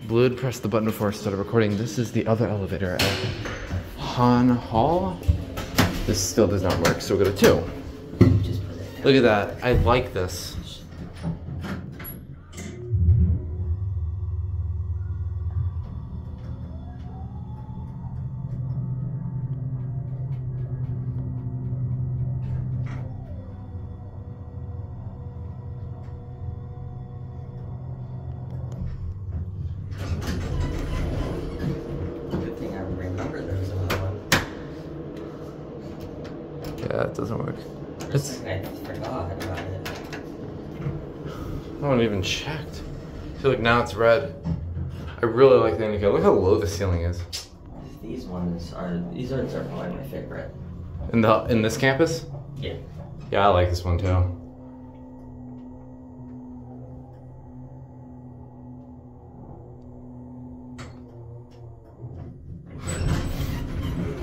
Blue had pressed the button before I started recording. This is the other elevator at Hall. This still does not work, so we'll go to 2. Look at that. I like this. Yeah, it doesn't work. I forgot about it. I haven't even checked. I feel like now it's red. I really like the indicator. Look how low the ceiling is. These ones are probably my favorite. In this campus? Yeah. Yeah, I like this one too.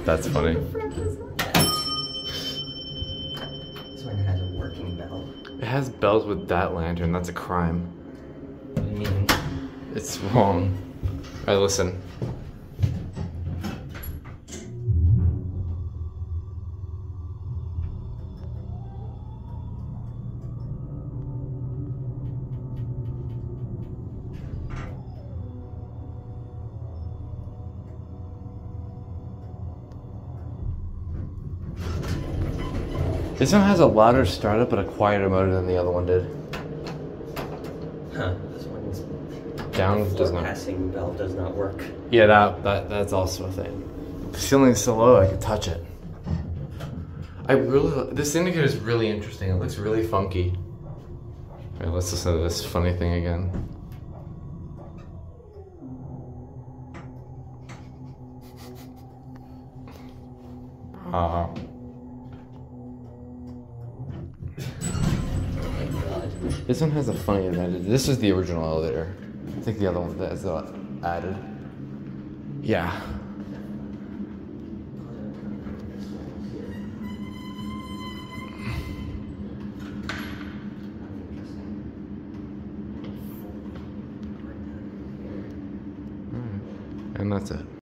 That's funny. This one has a working bell. It has bells with that lantern. That's a crime. What do you mean? It's wrong. Alright, listen. This one has a louder startup but a quieter motor than the other one did. Huh. This one's Down does not. Passing bell does not work. Yeah, that's also a thing. The ceiling's so low I could touch it. This indicator is really interesting. It looks really funky. Alright, let's listen to this funny thing again. This one has a funny advantage. This is the original elevator. I think the other one that's added. Yeah. And that's it.